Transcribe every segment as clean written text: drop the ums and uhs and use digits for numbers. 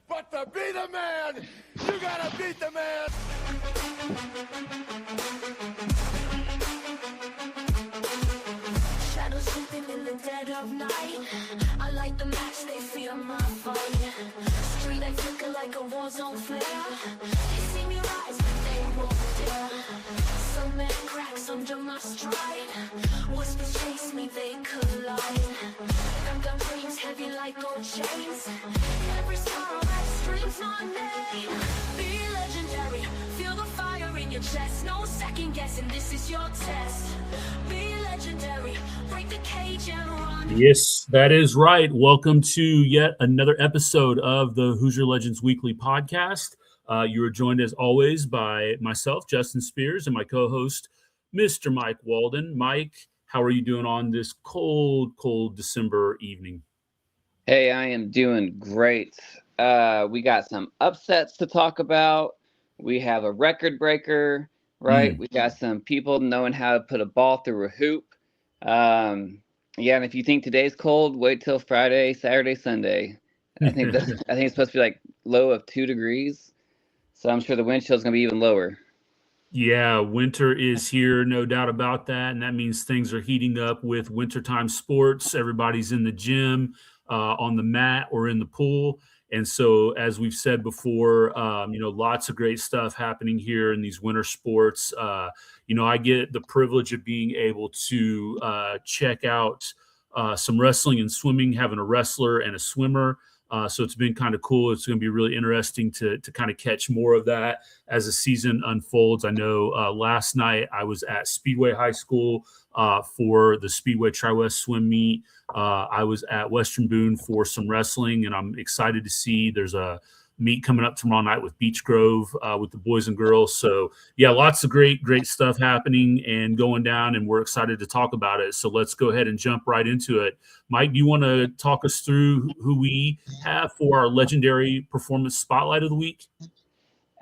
But to be the man, you gotta beat the man. Shadows sleeping in the dead of night. I light the match, they feel my fire. Street light flicker like a war zone flare. They see me rise, but they won't dare. Some man cracks under my stride. Whispers chase me, they collide. Gun dreams heavy like gold chains. Every star on that stream's my name. Be legendary, feel the fire in your chest. No second guessing, this is your test. Be legendary, break the cage and run. Yes, that is right. Welcome to yet another episode of the Hoosier Legends Weekly Podcast. You are joined as always by myself, Justin Spears, and my co-host, Mr. Mike Walden. Mike, how are you doing on this cold December evening? Hey, I am doing great. We got some upsets to talk about. We have a record breaker, right? We got some people knowing how to put a ball through a hoop. And if you think today's cold, wait till Friday, Saturday, Sunday. I think it's supposed to be like low of 2 degrees. So I'm sure the wind chill is going to be even lower. Yeah, winter is here, no doubt about that. And that means things are heating up with wintertime sports. Everybody's in the gym, on the mat, or in the pool. And so, as we've said before, lots of great stuff happening here in these winter sports. I get the privilege of being able to check out some wrestling and swimming, having a wrestler and a swimmer. So it's been kind of cool. It's going to be really interesting to kind of catch more of that as the season unfolds. I know last night I was at Speedway High School for the Speedway Tri-West swim meet. I was at Western Boone for some wrestling, and I'm excited to see there's a meet coming up tomorrow night with Beech Grove with the boys and girls. So yeah, lots of great stuff happening and going down, and we're excited to talk about it. So let's go ahead and jump right into it. Mike, do you want to talk us through who we have for our legendary performance spotlight of the week?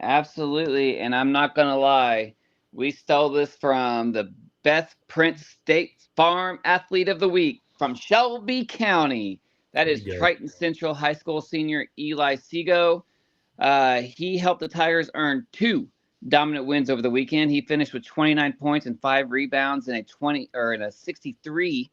Absolutely. And I'm not going to lie, we stole this from the best Prince State Farm athlete of the week from Shelby County. That is Triton Central High School senior Eli Seago. He helped the Tigers earn 2 dominant wins over the weekend. He finished with 29 points and 5 rebounds in a 63-27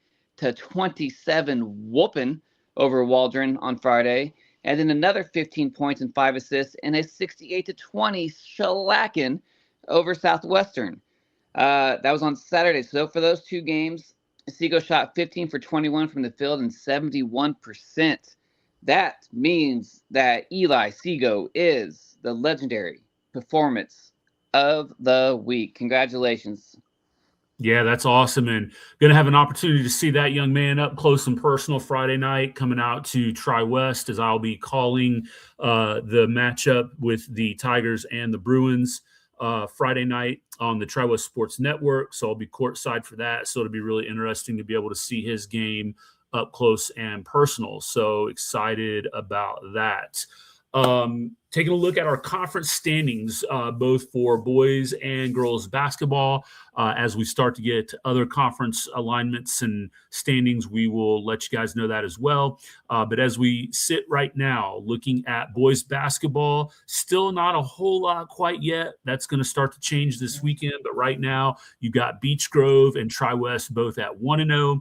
whooping over Waldron on Friday, and then another 15 points and 5 assists in a 68-20 shellacking over Southwestern. That was on Saturday. So for those 2 games, Seago shot 15 for 21 from the field and 71%. That means that Eli Seago is the legendary performance of the week. Congratulations. Yeah, that's awesome. And going to have an opportunity to see that young man up close and personal Friday night coming out to Tri-West, as I'll be calling the matchup with the Tigers and the Bruins Friday night on the Tri-West Sports Network. So I'll be courtside for that. So it'll be really interesting to be able to see his game up close and personal. So excited about that. Taking a look at our conference standings, both for boys and girls basketball. As we start to get other conference alignments and standings, we will let you guys know that as well. But as we sit right now, looking at boys basketball, still not a whole lot quite yet. That's going to start to change this weekend. But right now, you've got Beech Grove and Tri-West both at 1-0.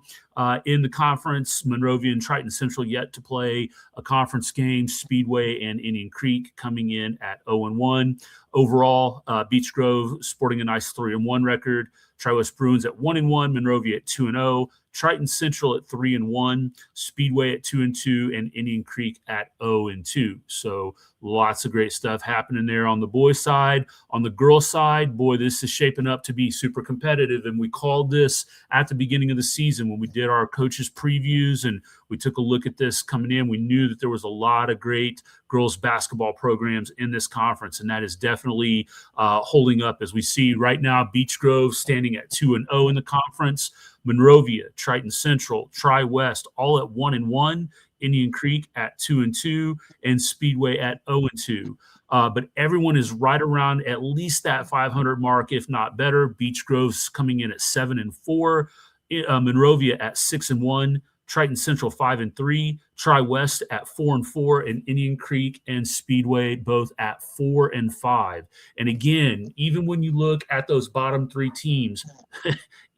In the conference, Monrovia and Triton Central yet to play a conference game. Speedway and Indian Creek coming in at 0-1. Overall, Beech Grove sporting a nice 3-1 record. Tri-West Bruins at 1-1. Monrovia at 2-0. Triton Central at 3-1. Speedway at 2-2, and Indian Creek at 0-2. So lots of great stuff happening there on the boys' side. On the girls' side, boy, this is shaping up to be super competitive. And we called this at the beginning of the season when we did our coaches' previews and we took a look at this coming in. We knew that there was a lot of great girls basketball programs in this conference, and that is definitely holding up as we see right now. Beech Grove standing at 2-0 in the conference. Monrovia, Triton Central, Tri-West, all at 1-1. Indian Creek at 2-2, and Speedway at 0-2. But everyone is right around at least that 500 mark, if not better. Beech Grove's coming in at 7-4. Monrovia at 6-1. Triton Central 5-3. Tri-West at 4-4, and Indian Creek and Speedway both at 4-5. And again, even when you look at those bottom three teams,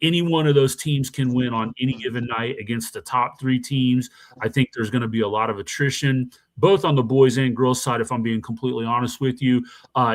any one of those teams can win on any given night against the top three teams. I think there's going to be a lot of attrition, both on the boys and girls side, if I'm being completely honest with you.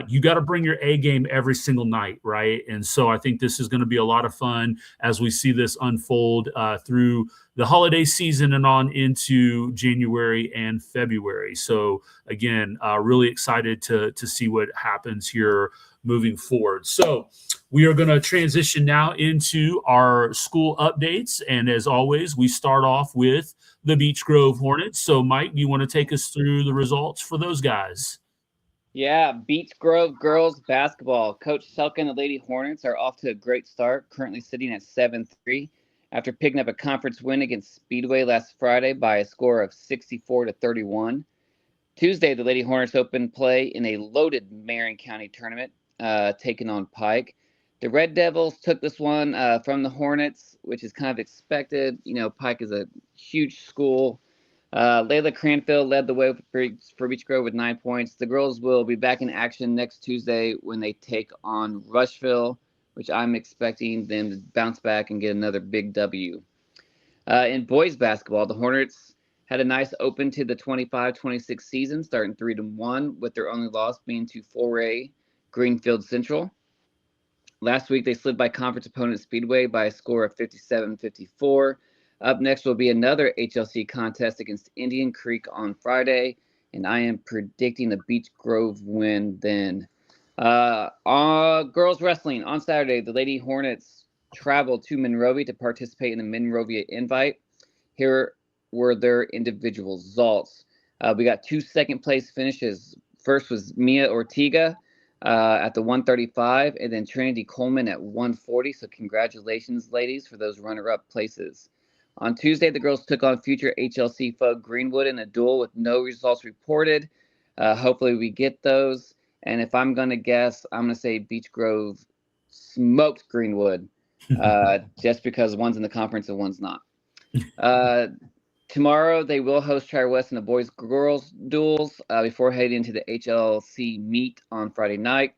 You got to bring your A game every single night, right? And so I think this is going to be a lot of fun as we see this unfold through the holiday season and on into January and February. So again, really excited to see what happens here moving forward. So we are going to transition now into our school updates. And as always, we start off with the Beech Grove Hornets. So Mike, do you want to take us through the results for those guys? Yeah, Beech Grove girls basketball. Coach Selka and the Lady Hornets are off to a great start, currently sitting at 7-3 after picking up a conference win against Speedway last Friday by a score of 64-31. Tuesday, the Lady Hornets opened play in a loaded Marion County tournament, taking on Pike. The Red Devils took this one from the Hornets, which is kind of expected. You know, Pike is a huge school. Layla Cranfield led the way for Beech Grove with 9 points. The girls will be back in action next Tuesday when they take on Rushville, which I'm expecting them to bounce back and get another big W. In boys basketball, the Hornets had a nice open to the 25-26 season, starting 3-1, with their only loss being to 4A Greenfield Central. Last week, they slid by conference opponent Speedway by a score of 57-54. Up next will be another HLC contest against Indian Creek on Friday, and I am predicting a Beech Grove win then. Girls wrestling on Saturday, the Lady Hornets traveled to Monrovia to participate in the Monrovia Invite. Here were their individual results. We got 2 second-place finishes. First was Mia Ortega at the 135, and then Trinity Coleman at 140. So congratulations, ladies, for those runner-up places. On Tuesday, the girls took on future HLC foe Greenwood in a duel with no results reported. Hopefully we get those. And if I'm going to guess, I'm going to say Beech Grove smoked Greenwood just because one's in the conference and one's not. Tomorrow, they will host Tri-West in the boys-girls duels before heading into the HLC meet on Friday night.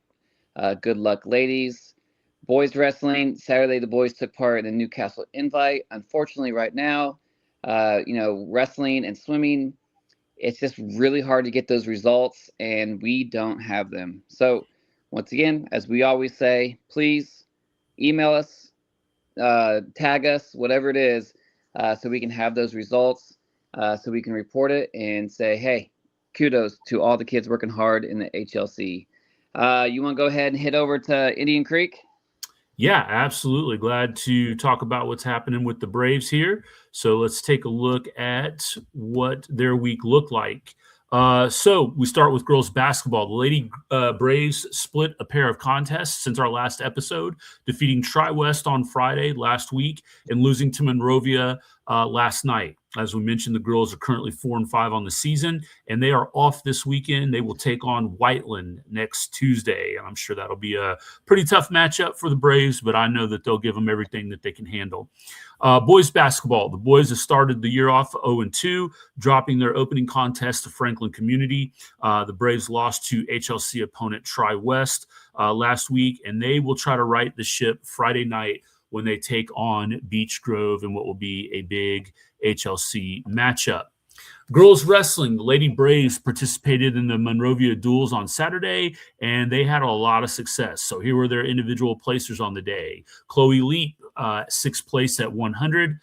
Good luck, ladies. Boys wrestling, Saturday, the boys took part in the Newcastle Invite. Unfortunately, right now, wrestling and swimming, it's just really hard to get those results, and we don't have them. So, once again, as we always say, please email us, tag us, whatever it is, so we can have those results, so we can report it and say, hey, kudos to all the kids working hard in the HLC. You want to go ahead and head over to Indian Creek? Yeah, absolutely. Glad to talk about what's happening with the Braves here. So let's take a look at what their week looked like. So we start with girls basketball. The Lady Braves split a pair of contests since our last episode, defeating Tri-West on Friday last week and losing to Monrovia last night. As we mentioned, the girls are currently 4-5 on the season, and they are off this weekend. They will take on Whiteland next Tuesday, and I'm sure that'll be a pretty tough matchup for the Braves, but I know that they'll give them everything that they can handle. Boys basketball. The boys have started the year off 0-2, dropping their opening contest to Franklin Community. The Braves lost to HLC opponent Tri-West last week, and they will try to right the ship Friday night when they take on Beech Grove in what will be a big HLC matchup. Girls wrestling, the Lady Braves participated in the Monrovia duels on Saturday, and they had a lot of success. So here were their individual placers on the day. Chloe Leap, 6th place at 100.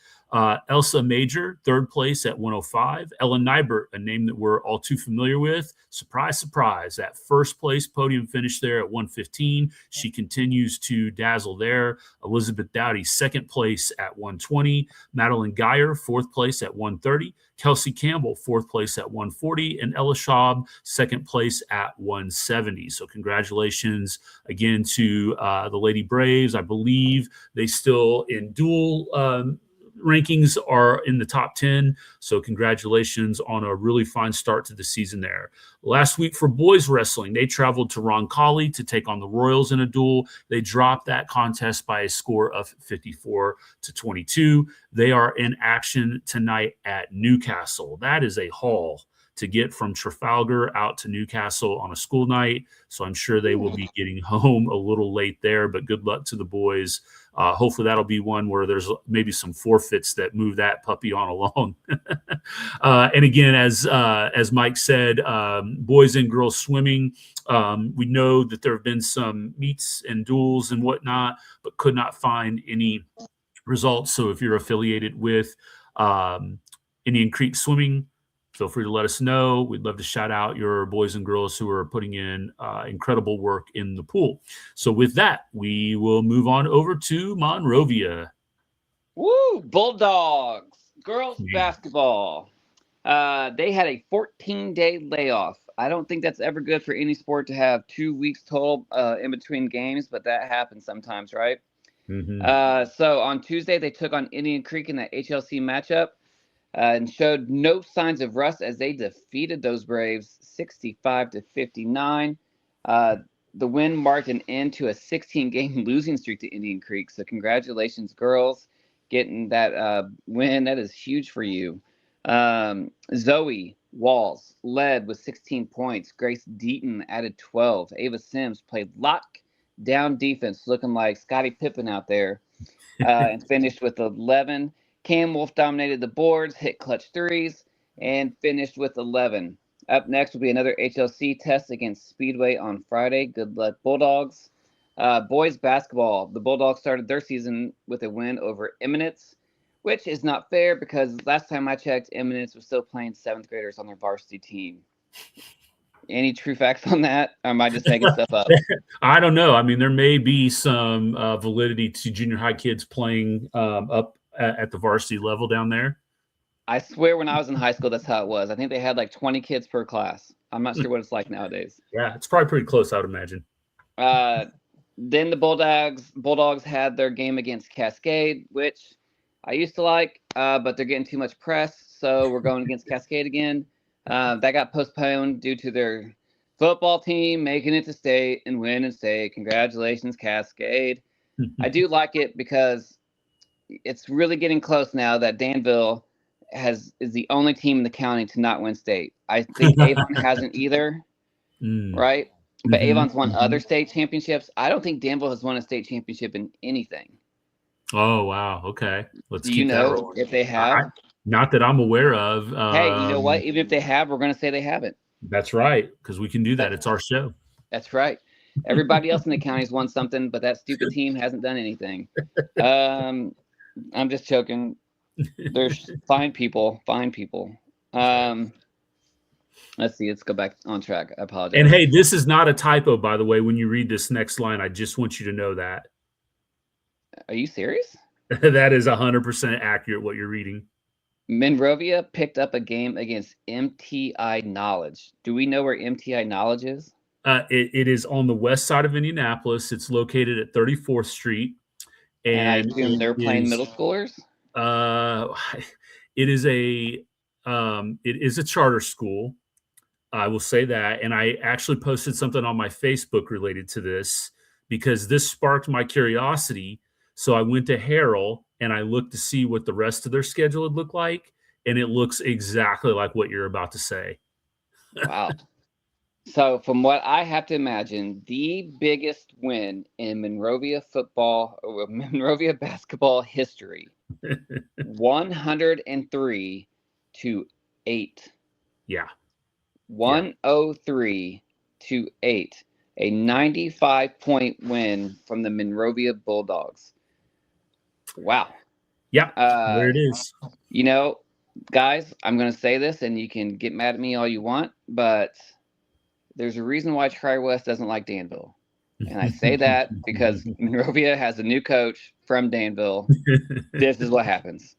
Elsa Major, 3rd place at 105. Ellen Nybert, a name that we're all too familiar with. Surprise, surprise, that 1st place podium finish there at 115. She continues to dazzle there. Elizabeth Dowdy, 2nd place at 120. Madeline Geyer, 4th place at 130. Kelsey Campbell, 4th place at 140. And Ella Schaub, 2nd place at 170. So congratulations again to the Lady Braves. I believe they still in dual rankings are in the top 10. So congratulations on a really fine start to the season there. Last week for boys wrestling, they traveled to Roncalli to take on the Royals in a duel. They dropped that contest by a score of 54-22. They are in action tonight at Newcastle. That is a haul to get from Trafalgar out to Newcastle on a school night. So I'm sure they will be getting home a little late there, but good luck to the boys. Hopefully that'll be one where there's maybe some forfeits that move that puppy on along. And again, as Mike said, boys and girls swimming, we know that there have been some meets and duels and whatnot, but could not find any results. So if you're affiliated with Indian Creek Swimming, feel free to let us know. We'd love to shout out your boys and girls who are putting in incredible work in the pool. So with that, we will move on over to Monrovia. Woo! Bulldogs. Girls basketball. They had a 14-day layoff. I don't think that's ever good for any sport to have 2 weeks total in between games, but that happens sometimes, right? Mm-hmm. So on Tuesday, they took on Indian Creek in that HLC matchup. And showed no signs of rust as they defeated those Braves 65-59. The win marked an end to a 16-game losing streak to Indian Creek. So congratulations, girls, getting that win. That is huge for you. Zoe Walls led with 16 points. Grace Deaton added 12. Ava Sims played lockdown defense, looking like Scottie Pippen out there, and finished with 11. Cam Wolf dominated the boards, hit clutch threes, and finished with 11. Up next will be another HLC test against Speedway on Friday. Good luck, Bulldogs. Boys basketball. The Bulldogs started their season with a win over Eminence, which is not fair because last time I checked, Eminence was still playing 7th graders on their varsity team. Any true facts on that? Or am I just making stuff up? I don't know. I mean, there may be some validity to junior high kids playing up at the varsity level down there. I swear when I was in high school, that's how it was. I think they had like 20 kids per class. I'm not sure what it's like nowadays. Yeah, it's probably pretty close, I would imagine. Then the Bulldogs had their game against Cascade, which I used to like, but they're getting too much press, so we're going against Cascade again. That got postponed due to their football team making it to state and win in state. Congratulations, Cascade. I do like it because it's really getting close now that Danville is the only team in the county to not win state. I think Avon hasn't either, right? But Avon's won other state championships. I don't think Danville has won a state championship in anything. Oh, wow. Okay. Do you know if they have? Not that I'm aware of. Hey, you know what? Even if they have, we're going to say they haven't. That's right, because we can do that. It's our show. That's right. Everybody else in the county's won something, but that stupid team hasn't done anything. I'm just joking. There's fine people. Let's see. Let's go back on track. I apologize. And hey, this is not a typo, by the way. When you read this next line, I just want you to know that. Are you serious? That is 100% accurate what you're reading. Monrovia picked up a game against MTI Knowledge. Do we know where MTI Knowledge is? It is on the west side of Indianapolis. It's located at 34th Street. And I assume they're playing middle schoolers? It is a charter school. I will say that. And I actually posted something on my Facebook related to this because this sparked my curiosity. So I went to Harrell and I looked to see what the rest of their schedule would look like. And it looks exactly like what you're about to say. Wow. So from what I have to imagine, the biggest win in Monrovia basketball history, 103-8. Yeah. 103-8. A 95-point win from the Monrovia Bulldogs. Wow. Yeah, there it is. You know, guys, I'm going to say this, and you can get mad at me all you want, but there's a reason why Tri-West doesn't like Danville. And I say that because Monrovia has a new coach from Danville. This is what happens.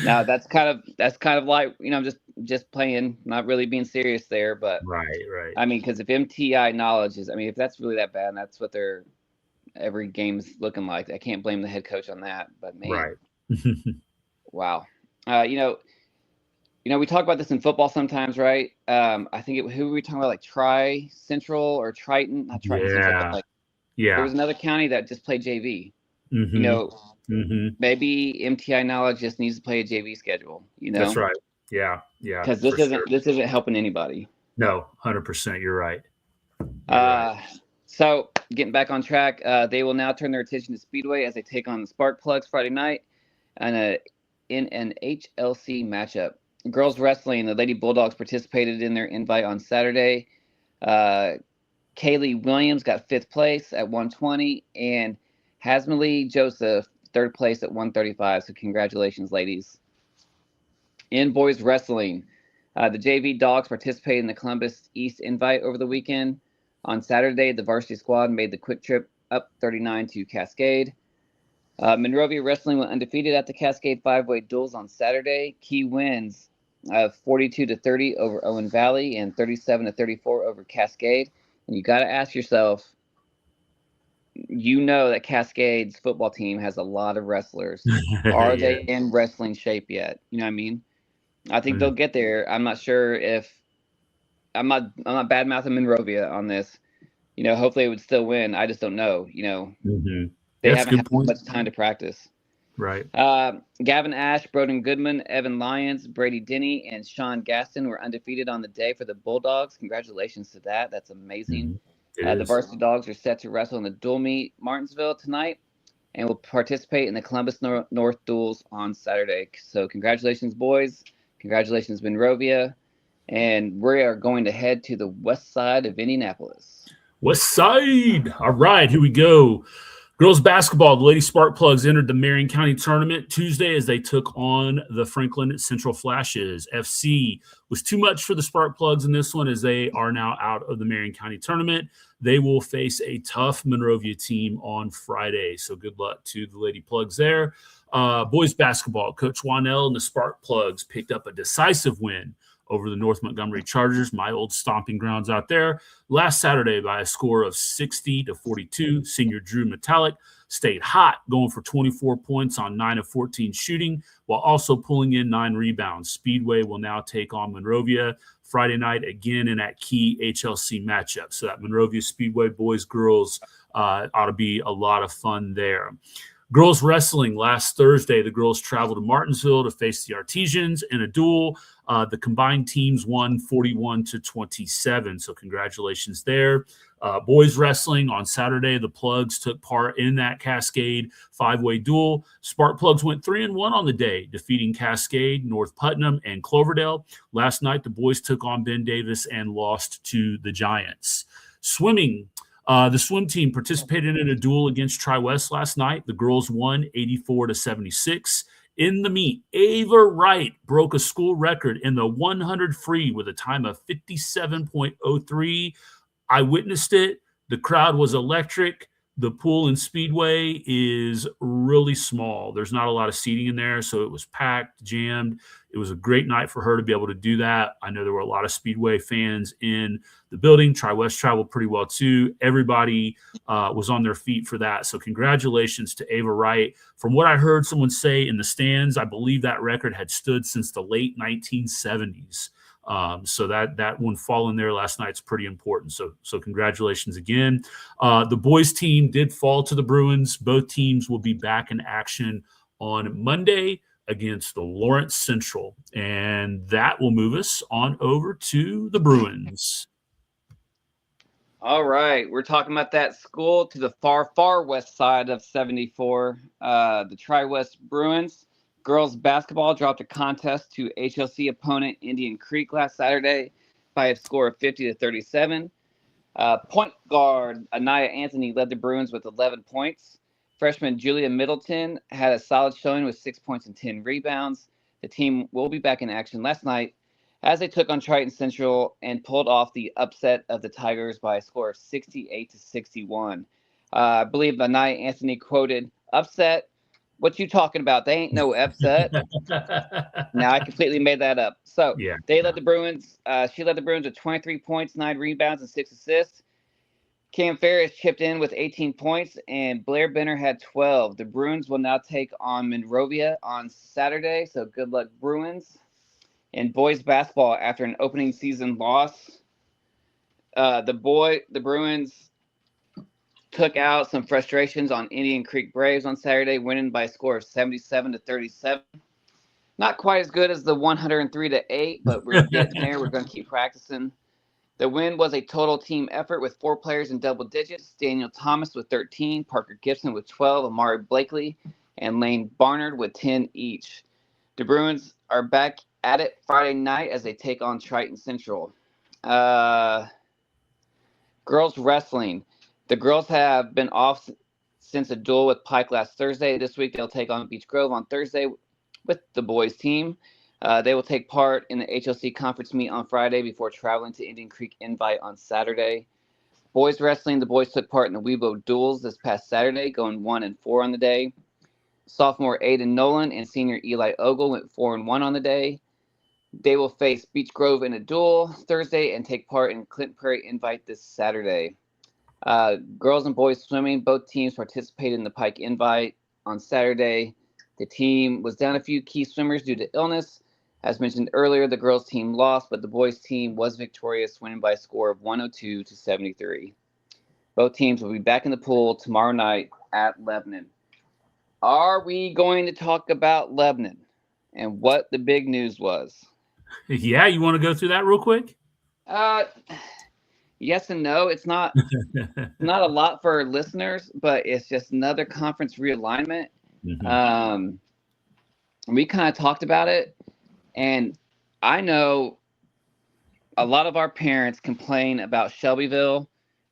Now that's kind of like, you know, just playing, not really being serious there, but right. I mean, because if MTI Knowledge is, I mean, if that's really that bad, and that's what their every game's looking like, I can't blame the head coach on that. But man, right. Wow. We talk about this in football sometimes, right? I think who were we talking about? Like Tri Central or Triton? Not Triton Central, but like there was another county that just played JV. Maybe MTI Knowledge just needs to play a JV schedule. That's right. Yeah. Because this isn't helping anybody. No, 100%. You're right. So getting back on track, they will now turn their attention to Speedway as they take on the Spark Plugs Friday night in an HLC matchup. Girls wrestling, the Lady Bulldogs participated in their invite on Saturday. Kaylee Williams got 5th place at 120, and Hasmali Joseph 3rd place at 135. So congratulations, ladies. In boys wrestling, the JV Dogs participated in the Columbus East invite over the weekend. On Saturday, the varsity squad made the quick trip up 39 to Cascade. Monrovia Wrestling went undefeated at the Cascade 5-way duels on Saturday. Key wins of 42-30 over Owen Valley and 37-34 over Cascade. And you got to ask yourself, that Cascade's football team has a lot of wrestlers. Are they in wrestling shape yet? You know what I mean? I think they'll get there. I'm not sure if I'm not bad-mouthing Monrovia on this. Hopefully it would still win. I just don't know. They haven't had much time to practice. Right. Gavin Ash, Broden Goodman, Evan Lyons, Brady Denny, and Sean Gaston were undefeated on the day for the Bulldogs. Congratulations to that. That's amazing. The varsity Dogs are set to wrestle in the dual meet Martinsville tonight and will participate in the Columbus North duels on Saturday. So congratulations, boys. Congratulations, Monrovia. And we are going to head to the west side of Indianapolis. West side. All right, here we go. Girls basketball, the Lady Spark Plugs entered the Marion County tournament Tuesday as they took on the Franklin Central Flashes. FC was too much for the Spark Plugs in this one as they are now out of the Marion County tournament. They will face a tough Monrovia team on Friday, so good luck to the Lady Plugs there. Boys basketball, Coach Wanell and the Spark Plugs picked up a decisive win over the North Montgomery Chargers, my old stomping grounds out there, last Saturday by a score of 60-42. Senior Drew Metallic stayed hot, going for 24 points on 9 of 14 shooting, while also pulling in 9 rebounds. Speedway will now take on Monrovia Friday night again in that key HLC matchup. So that Monrovia Speedway boys, girls ought to be a lot of fun there. Girls wrestling, last Thursday, the girls traveled to Martinsville to face the Artesians in a duel. The combined teams won 41-27, so congratulations there. Boys wrestling on Saturday, the Plugs took part in that Cascade 5-way duel. Spark Plugs went 3-1 on the day, defeating Cascade, North Putnam, and Cloverdale. Last night, the boys took on Ben Davis and lost to the Giants. Swimming. The swim team participated in a duel against Tri-West last night. The girls won 84-76. In the meet, Ava Wright broke a school record in the 100 free with a time of 57.03. I witnessed it. The crowd was electric. The pool in Speedway is really small. There's not a lot of seating in there, so it was packed, jammed. It was a great night for her to be able to do that. I know there were a lot of Speedway fans in the building. Tri-West traveled pretty well, too. Everybody was on their feet for that. So congratulations to Ava Wright. From what I heard someone say in the stands, I believe that record had stood since the late 1970s. So that one fall in there last night's pretty important. So congratulations again. The boys team did fall to the Bruins. Both teams will be back in action on Monday against the Lawrence Central. And that will move us on over to the Bruins. All right. We're talking about that school to the far, far west side of 74, the Tri-West Bruins. Girls basketball dropped a contest to HLC opponent Indian Creek last Saturday by a score of 50-37. Point guard Anaya Anthony led the Bruins with 11 points. Freshman Julia Middleton had a solid showing with 6 points and 10 rebounds. The team will be back in action last night as they took on Triton Central and pulled off the upset of the Tigers by a score of 68-61. I believe Anaya Anthony quoted, "Upset? What you talking about? They ain't no upset." Now I completely made that up. So yeah, they led the Bruins. She led the Bruins with 23 points, 9 rebounds, and 6 assists. Cam Ferris chipped in with 18 points, and Blair Benner had 12. The Bruins will now take on Monrovia on Saturday, so good luck, Bruins. In boys basketball, after an opening season loss, the Bruins took out some frustrations on Indian Creek Braves on Saturday, winning by a score of 77-37. Not quite as good as the 103-8, but we're getting there. We're going to keep practicing. The win was a total team effort with 4 players in double digits. Daniel Thomas with 13, Parker Gibson with 12, Amari Blakely, and Lane Barnard with 10 each. The Bruins are back at it Friday night as they take on Triton Central. Girls wrestling. The girls have been off since a duel with Pike last Thursday. This week they'll take on Beech Grove on Thursday with the boys team. They will take part in the HLC conference meet on Friday before traveling to Indian Creek Invite on Saturday. Boys wrestling, the boys took part in the Weibo duels this past Saturday, going 1-4 on the day. Sophomore Aiden Nolan and senior Eli Ogle went 4-1 on the day. They will face Beech Grove in a duel Thursday and take part in Clinton Prairie Invite this Saturday. Girls and boys swimming, both teams participated in the Pike Invite on Saturday. The team was down a few key swimmers due to illness. As mentioned earlier, the girls' team lost, but the boys' team was victorious, winning by a score of 102-73. Both teams will be back in the pool tomorrow night at Lebanon. Are we going to talk about Lebanon and what the big news was? Yeah, you want to go through that real quick? Yes and no. It's not not a lot for listeners, but it's just another conference realignment. Mm-hmm. We kind of talked about it, and I know a lot of our parents complain about Shelbyville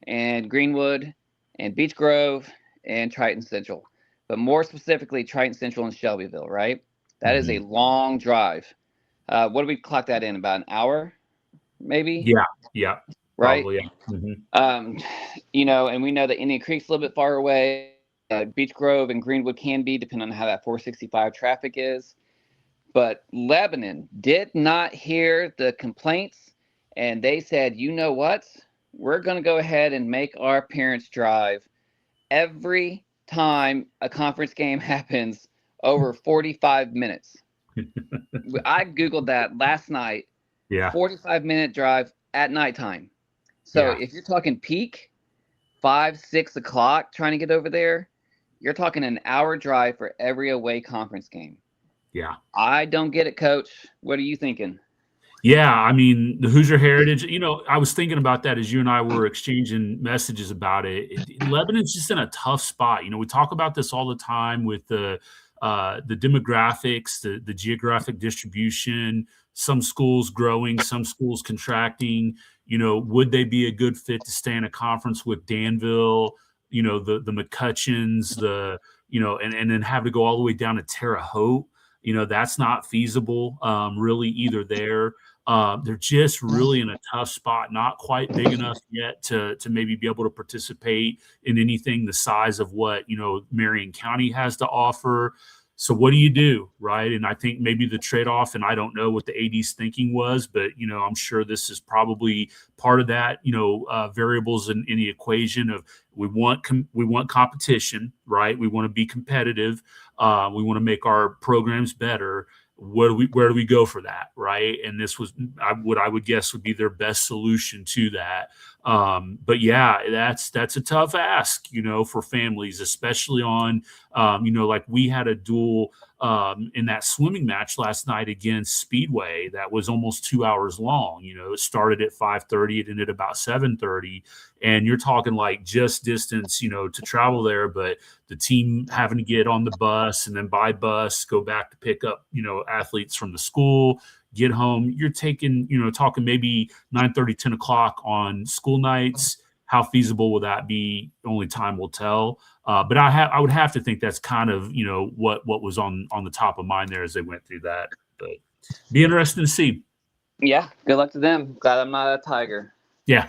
and Greenwood and Beech Grove and Triton Central, but more specifically Triton Central and Shelbyville, right? That is a long drive. What do we clock that in? About an hour, maybe? Yeah. Right? Probably, yeah. And we know that Indian Creek's a little bit far away. Beech Grove and Greenwood can be, depending on how that 465 traffic is. But Lebanon did not hear the complaints, and they said, you know what? We're going to go ahead and make our parents drive every time a conference game happens over 45 minutes. I Googled that last night. Yeah. 45-minute drive at nighttime. So if you're talking peak, 5-6 o'clock trying to get over there, you're talking an hour drive for every away conference game. Yeah. I don't get it, Coach. What are you thinking? Yeah, I mean, the Hoosier Heritage, I was thinking about that as you and I were exchanging messages about it. Lebanon's just in a tough spot. We talk about this all the time with the demographics, the geographic distribution, some schools growing, some schools contracting. Would they be a good fit to stay in a conference with Danville, the McCutcheons, and then have to go all the way down to Terre Haute? That's not feasible, really, either there. They're just really in a tough spot, not quite big enough yet to maybe be able to participate in anything the size of what, Marion County has to offer. So what do you do, right? And I think maybe the trade-off, and I don't know what the AD's thinking was, but, I'm sure this is probably part of that, variables in the equation of we want competition, right? We want to be competitive. We want to make our programs better. Where do we go for that, right? And this was what I would guess would be their best solution to that. But yeah, that's a tough ask, for families, especially on, like we had a duel in that swimming match last night against Speedway that was almost 2 hours long. It started at 5:30, it ended about 7:30, and you're talking like just distance, to travel there, but the team having to get on the bus and then by bus go back to pick up, athletes from the school, get home. You're talking maybe 9:30, 10 o'clock on school nights. How feasible will that be? Only time will tell. But I would have to think that's kind of, what was on the top of mind there as they went through that. But be interesting to see. Yeah, good luck to them. Glad I'm not a Tiger. Yeah.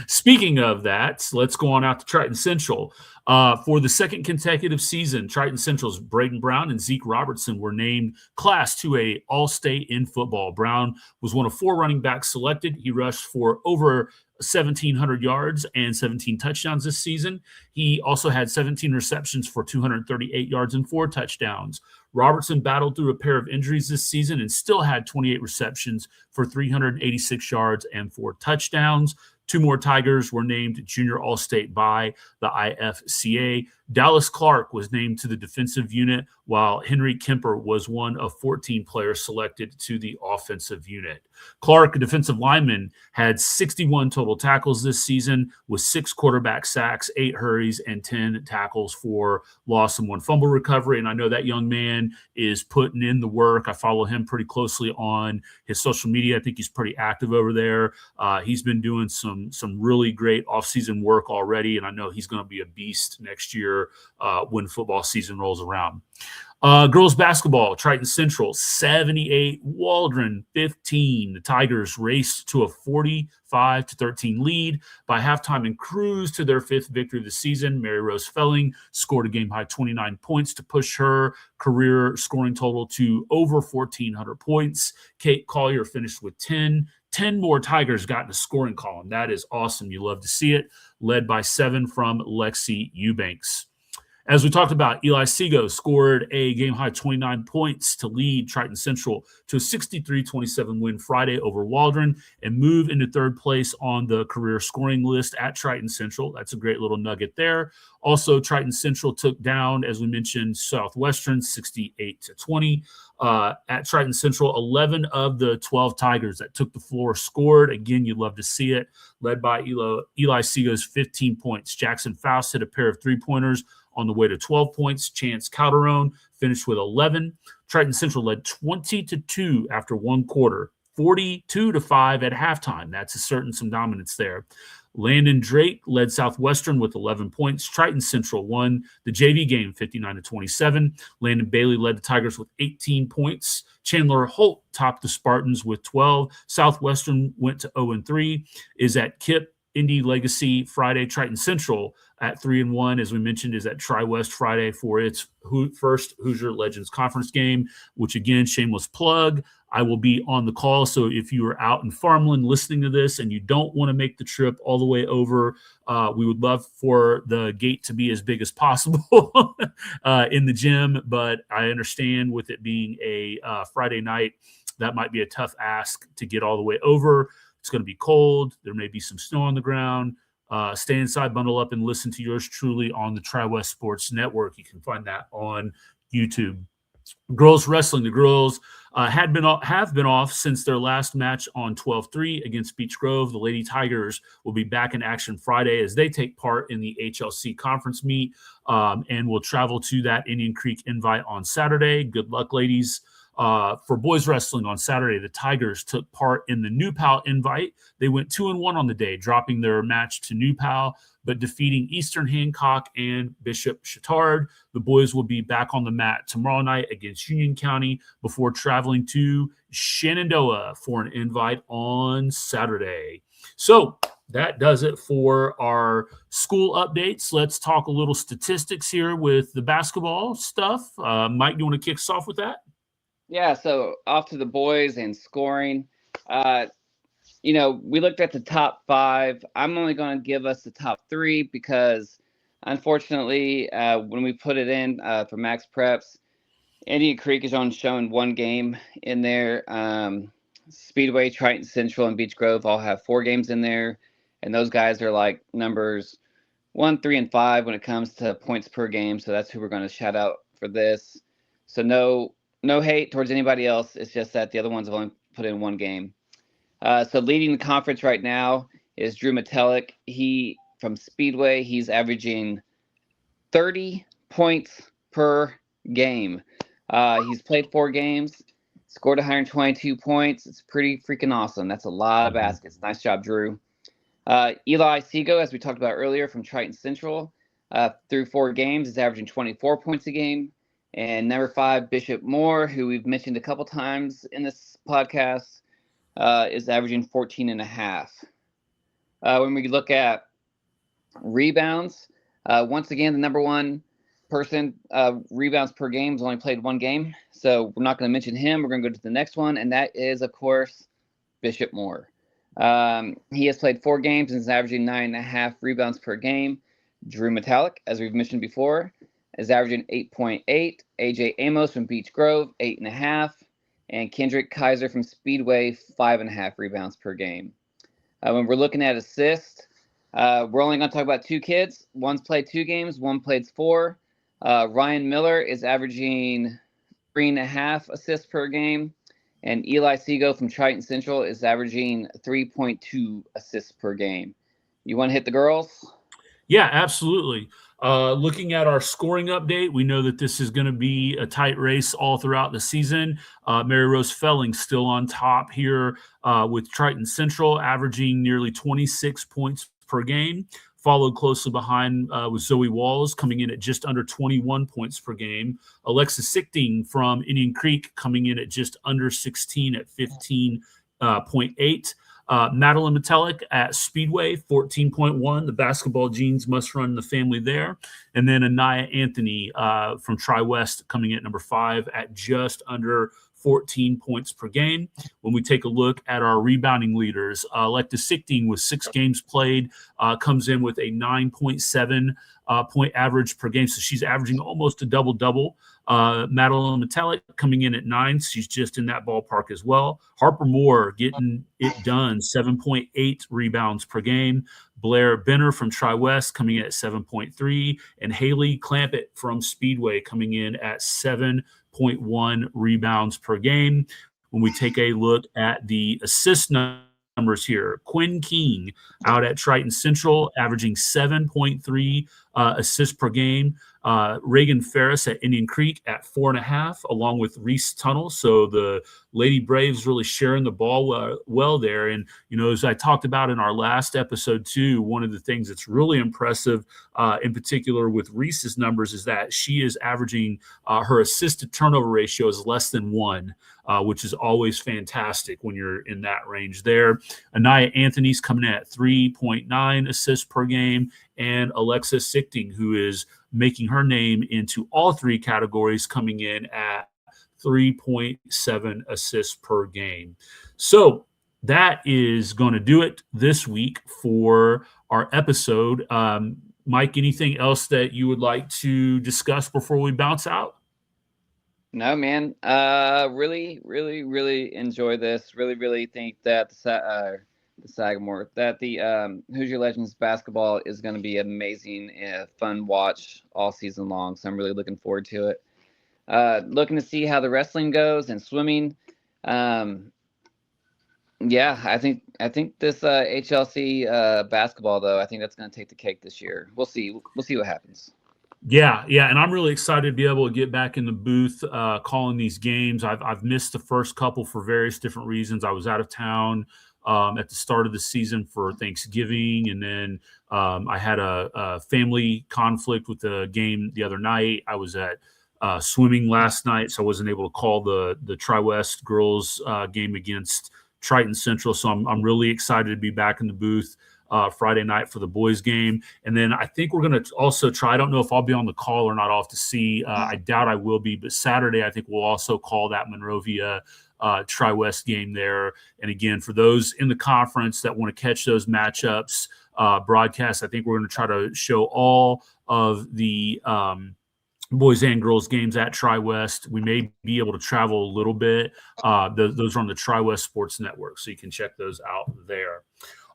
Speaking of that, let's go on out to Triton Central. For the second consecutive season, Triton Central's Braden Brown and Zeke Robertson were named Class 2A All-State in football. Brown was one of 4 running backs selected. He rushed for over 1,700 yards and 17 touchdowns this season. He also had 17 receptions for 238 yards and 4 touchdowns. Robertson battled through a pair of injuries this season and still had 28 receptions for 386 yards and 4 touchdowns. 2 more Tigers were named Junior All-State by the IFCA. Dallas Clark was named to the defensive unit, while Henry Kemper was one of 14 players selected to the offensive unit. Clark, a defensive lineman, had 61 total tackles this season with 6 quarterback sacks, 8 hurries, and 10 tackles for loss and 1 fumble recovery. And I know that young man is putting in the work. I follow him pretty closely on his social media. I think he's pretty active over there. He's been doing some really great offseason work already, and I know he's going to be a beast next year when football season rolls around. Girls basketball, Triton Central 78, Waldron 15. The Tigers raced to a 45-13 lead by halftime and cruised to their 5th victory of the season. Mary Rose Felling scored a game-high 29 points to push her career scoring total to over 1,400 points. Kate Collier finished with 10. 10 more Tigers got in the scoring column. That is awesome. You love to see it. Led by 7 from Lexi Eubanks. As we talked about, Eli Seago scored a game-high 29 points to lead Triton Central to a 63-27 win Friday over Waldron and move into 3rd place on the career scoring list at Triton Central. That's a great little nugget there. Also, Triton Central took down, as we mentioned, Southwestern 68-20. At Triton Central, 11 of the 12 Tigers that took the floor scored. Again, you'd love to see it. Led by Eli Seago's 15 points. Jackson Faust hit a pair of 3-pointers on the way to 12 points. Chance Calderon finished with 11. Triton Central led 20-2 after 1 quarter, 42-5 at halftime. That's asserting some dominance there. Landon Drake led Southwestern with 11 points. Triton Central won the JV game 59-27. Landon Bailey led the Tigers with 18 points. Chandler Holt topped the Spartans with 12. Southwestern went to 0-3. Is at Kip Indy Legacy Friday. Triton Central at 3-1, as we mentioned, is at Tri-West Friday for its first Hoosier Legends Conference game, which, again, shameless plug, I will be on the call. So if you are out in Farmland listening to this and you don't want to make the trip all the way over, we would love for the gate to be as big as possible in the gym. But I understand with it being a Friday night, that might be a tough ask to get all the way over. It's going to be cold. There may be some snow on the ground. Stay inside, bundle up, and listen to yours truly on the Tri-West Sports Network. You can find that on YouTube. Girls wrestling. The girls have been off since their last match on 12-3 against Beech Grove. The Lady Tigers will be back in action Friday as they take part in the HLC conference meet and will travel to that Indian Creek invite on Saturday. Good luck, ladies. For boys wrestling on Saturday, the Tigers took part in the New Pal invite. They went 2-1 on the day, dropping their match to New Pal, but defeating Eastern Hancock and Bishop Chittard. The boys will be back on the mat tomorrow night against Union County before traveling to Shenandoah for an invite on Saturday. So that does it for our school updates. Let's talk a little statistics here with the basketball stuff. Mike, you want to kick us off with that? Yeah, so off to the boys and scoring. We looked at the top 5. I'm only going to give us the top 3 because, unfortunately, when we put it in for Max Preps, Indian Creek is only showing 1 game in there. Speedway, Triton Central, and Beech Grove all have 4 games in there, and those guys are like numbers 1, 3, and 5 when it comes to points per game. So that's who we're going to shout out for this. So no hate towards anybody else. It's just that the other ones have only put in 1 game. So leading the conference right now is Drew Metellic. He, from Speedway, he's averaging 30 points per game. He's played 4 games, scored 122 points. It's pretty freaking awesome. That's a lot of baskets. Nice job, Drew. Eli Seago, as we talked about earlier, from Triton Central, through 4 games, is averaging 24 points a game. And number 5, Bishop Moore, who we've mentioned a couple times in this podcast, is averaging 14.5. When we look at rebounds, once again, the number one person rebounds per game has only played one game. So we're not going to mention him. We're going to go to the next one, and that is, of course, Bishop Moore. He has played 4 games and is averaging 9.5 rebounds per game. Drew Metallic, as we've mentioned before, is averaging 8.8. AJ Amos from Beech Grove, 8.5. And Kendrick Kaiser from Speedway, 5.5 rebounds per game. When we're looking at assists, we're only going to talk about 2 kids. One's played 2 games, one played 4. Ryan Miller is averaging 3.5 assists per game. And Eli Seago from Triton Central is averaging 3.2 assists per game. You want to hit the girls? Yeah, absolutely. Looking at our scoring update, we know that this is going to be a tight race all throughout the season. Mary Rose Felling still on top here with Triton Central, averaging nearly 26 points per game. Followed closely behind with Zoe Walls, coming in at just under 21 points per game. Alexis Sichting from Indian Creek coming in at just under 16 at 15.8. Madeline Metallic at Speedway, 14.1. The basketball genes must run in the family there. And then Anaya Anthony from Tri-West coming in at number 5 at just under 14 points per game. When we take a look at our rebounding leaders, Alexis Sichting with 6 games played comes in with a 9.7 point average per game. So she's averaging almost a double-double. Madeline Metallic coming in at 9. She's just in that ballpark as well. Harper Moore getting it done, 7.8 rebounds per game. Blair Benner from Tri-West coming in at 7.3. And Haley Clampett from Speedway coming in at 7.1 rebounds per game. When we take a look at the assist numbers here, Quinn King out at Triton Central, averaging 7.3 assists per game. Reagan Ferris at Indian Creek at 4.5, along with Reese Tunnel. So the Lady Braves really sharing the ball well there. And, you know, as I talked about in our last episode too, one of the things that's really impressive in particular with Reese's numbers is that she is averaging her assist to turnover ratio is less than 1, which is always fantastic when you're in that range there. Anaya Anthony's coming in at 3.9 assists per game, and Alexis Sichting, who is making her name into all 3 categories, coming in at 3.7 assists per game. So that is going to do it this week for our episode. Mike, anything else that you would like to discuss before we bounce out? No, man. Really, really, really enjoy this. Really, really think that the Hoosier Legends basketball is going to be amazing and fun watch all season long. So I'm really looking forward to it. Looking to see how the wrestling goes and swimming. Yeah, I think this HLC basketball though, I think that's going to take the cake this year. We'll see. We'll see what happens. Yeah, and I'm really excited to be able to get back in the booth calling these games. I've missed the first couple for various different reasons. I was out of town at the start of the season for Thanksgiving, and then I had a family conflict with the game the other night. I was at swimming last night, so I wasn't able to call the Tri-West girls game against Triton Central. So I'm really excited to be back in the booth Friday night for the boys game. And then I think we're going to also try, I don't know if I'll be on the call or not, I'll have to see. I doubt I will be, but Saturday I think we'll also call that Monrovia Tri-West game there. And again, for those in the conference that want to catch those matchups broadcasts, I think we're going to try to show all of the boys and girls games at Tri-West. We may be able to travel a little bit. Those are on the Tri-West Sports Network, so you can check those out there.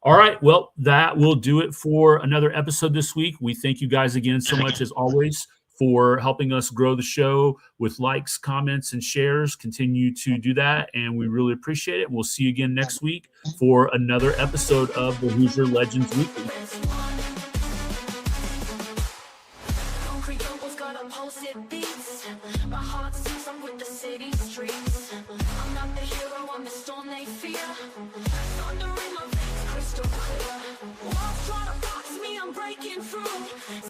All right, well, that will do it for another episode this week. We thank you guys again so much, as always, for helping us grow the show with likes, comments, and shares. Continue to do that, and we really appreciate it. We'll see you again next week for another episode of the Hoosier Legends Weekly. Walls try to box me, I'm breaking through.